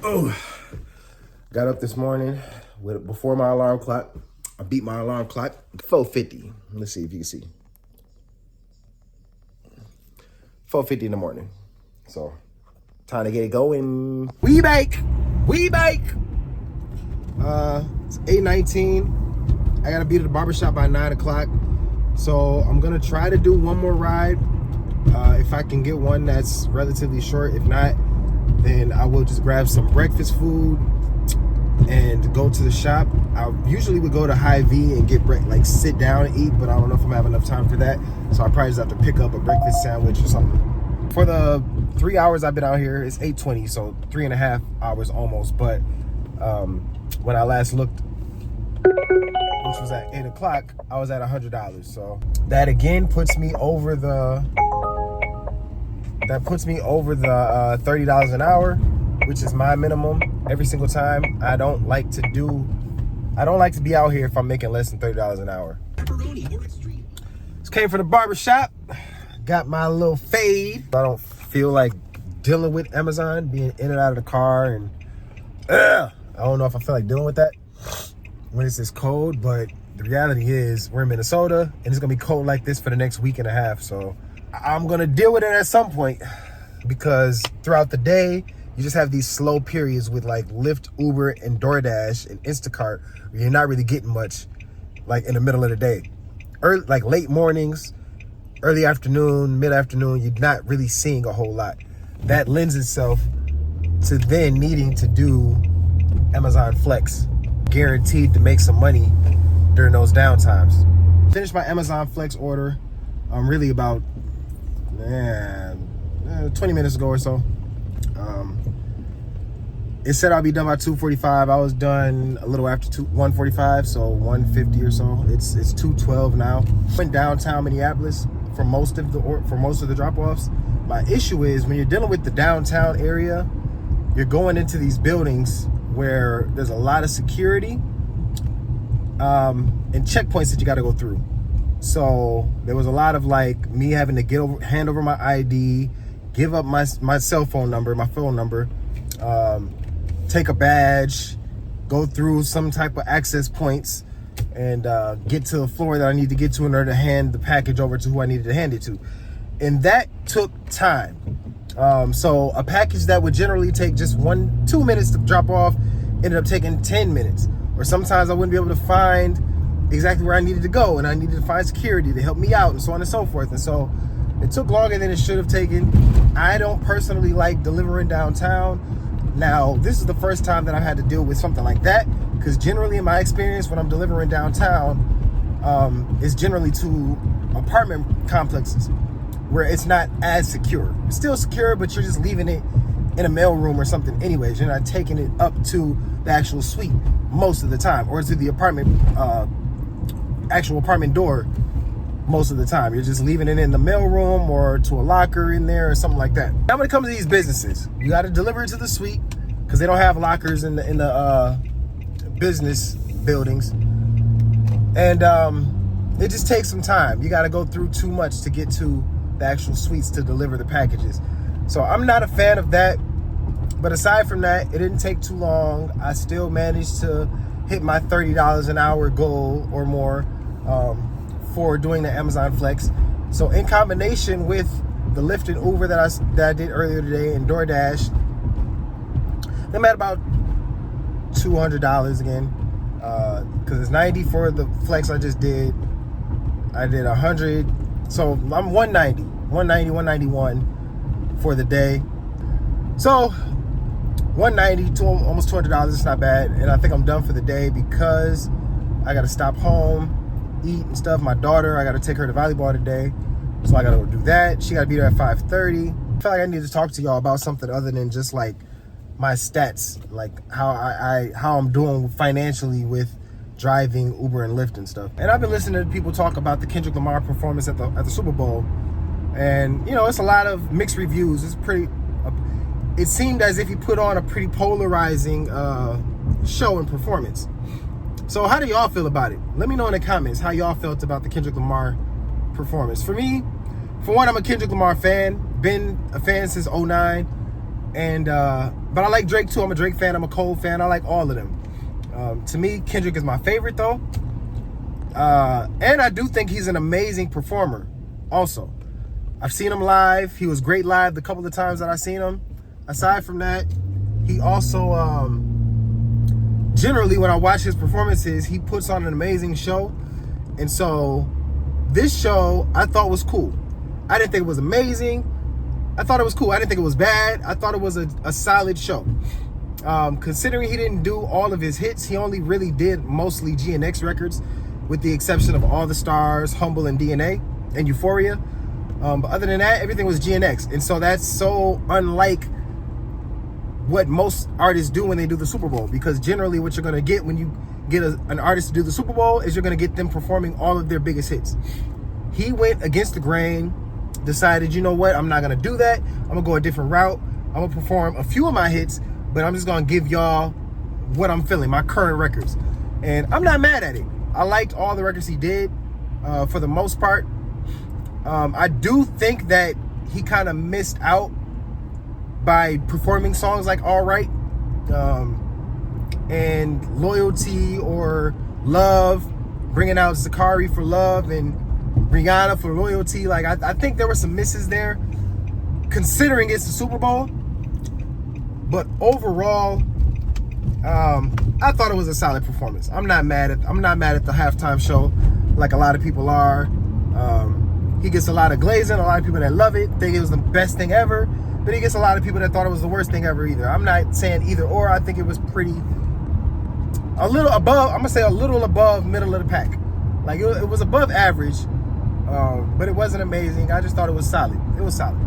Oh, got up this morning before my alarm clock. I beat my alarm clock, 4:50. Let's see if you can see. 4:50 in the morning. So, time to get it going. We bake. It's 8:19. I gotta be at the barbershop by 9 o'clock. So I'm gonna try to do one more ride. If I can get one that's relatively short. If not, then I will just grab some breakfast food and go to the shop. I usually would go to Hy-Vee and get sit down and eat, but I don't know if I'm having enough time for that. So I probably just have to pick up a breakfast sandwich or something. For the 3 hours I've been out here, it's 8:20, so 3.5 hours almost. But when I last looked, which was at 8 o'clock, I was at $100. So that again puts me over the $30 an hour, which is my minimum every single time. I don't like to be out here if I'm making less than $30 an hour. Just came from the barber shop, got my little fade. I don't feel like dealing with Amazon, being in and out of the car, and I don't know if I feel like dealing with that when it's this cold, but the reality is we're in Minnesota and it's gonna be cold like this for the next week and a half. So I'm gonna deal with it at some point, because throughout the day, you just have these slow periods with like Lyft, Uber, and DoorDash and Instacart, where you're not really getting much like in the middle of the day. Early, like late mornings, early afternoon, mid-afternoon, you're not really seeing a whole lot. That lends itself to then needing to do Amazon Flex, guaranteed to make some money during those downtimes. Finished my Amazon Flex order really about 20 minutes ago or so. It said I'll be done by 2:45. I was done a little after 1:45, so 1:50 or so. It's 2:12 now. Went downtown Minneapolis for most of the drop-offs. My issue is when you're dealing with the downtown area, you're going into these buildings where there's a lot of security and checkpoints that you got to go through. So there was a lot of like me having to hand over my ID, give up my cell phone number, my phone number, take a badge, go through some type of access points, and get to the floor that I need to get to in order to hand the package over to who I needed to hand it to. And that took time. So a package that would generally take just 1-2 minutes to drop off ended up taking 10 minutes. Or sometimes I wouldn't be able to find exactly where I needed to go, and I needed to find security to help me out, and so on and so forth. And so it took longer than it should have taken. I don't personally like delivering downtown. Now, this is the first time that I've had to deal with something like that, because generally in my experience when I'm delivering downtown, it's generally to apartment complexes where it's not as secure. It's still secure, but you're just leaving it in a mail room or something anyways. You're not taking it up to the actual suite most of the time, or to the actual apartment door most of the time. You're just leaving it in the mail room or to a locker in there or something like that. Now when it comes to these businesses, you got to deliver it to the suite because they don't have lockers in the business buildings, and it just takes some time. You got to go through too much to get to the actual suites to deliver the packages. So I'm not a fan of that. But aside from that, it didn't take too long. I still managed to hit my $30 an hour goal or more for doing the Amazon Flex. So in combination with the Lyft and Uber that I did earlier today and DoorDash, I'm at about $200 again, because it's 90 for the Flex I just did. I did 100, so I'm 191 for the day. So 190 to almost $200, it's not bad. And I think I'm done for the day because I got to stop home, eat and stuff. My daughter, I got to take her to volleyball today, so I got to go do that. She got to be there at 5:30. I feel like I need to talk to y'all about something other than just like my stats, like how I'm doing financially with driving Uber and Lyft and stuff. And I've been listening to people talk about the Kendrick Lamar performance at the Super Bowl, and you know, it's a lot of mixed reviews. It seemed as if he put on a pretty polarizing show and performance. So how do y'all feel about it? Let me know in the comments how y'all felt about the Kendrick Lamar performance. For me, for one, I'm a Kendrick Lamar fan. Been a fan since 2009. And but I like Drake too. I'm a Drake fan. I'm a Cole fan. I like all of them. To me, Kendrick is my favorite though. And I do think he's an amazing performer also. I've seen him live. He was great live the couple of times that I've seen him. Aside from that, he also, generally when I watch his performances, he puts on an amazing show. And so this show I thought was cool. I didn't think it was amazing. I thought it was cool. I didn't think it was bad. I thought it was a solid show. Considering he didn't do all of his hits, he only really did mostly GNX records, with the exception of All the Stars, Humble, and DNA, and Euphoria. But other than that, everything was GNX. And so that's so unlike what most artists do when they do the Super Bowl, because generally what you're going to get when you get an artist to do the Super Bowl is you're going to get them performing all of their biggest hits. He went against the grain, decided, you know what, I'm not going to do that. I'm going to go a different route. I'm going to perform a few of my hits, but I'm just going to give y'all what I'm feeling, my current records. And I'm not mad at it. I liked all the records he did for the most part. I do think that he kind of missed out by performing songs like All Right and Loyalty or Love, bringing out Zakari for Love and Rihanna for Loyalty. Like, I think there were some misses there, considering it's the Super Bowl. But overall, I thought it was a solid performance. I'm not mad at the halftime show like a lot of people are. He gets a lot of glazing, a lot of people that love it, think it was the best thing ever, but he gets a lot of people that thought it was the worst thing ever either. I'm not saying either or. I think it was a little above, I'm gonna say a little above middle of the pack. Like it was above average, but it wasn't amazing. I just thought it was solid. It was solid.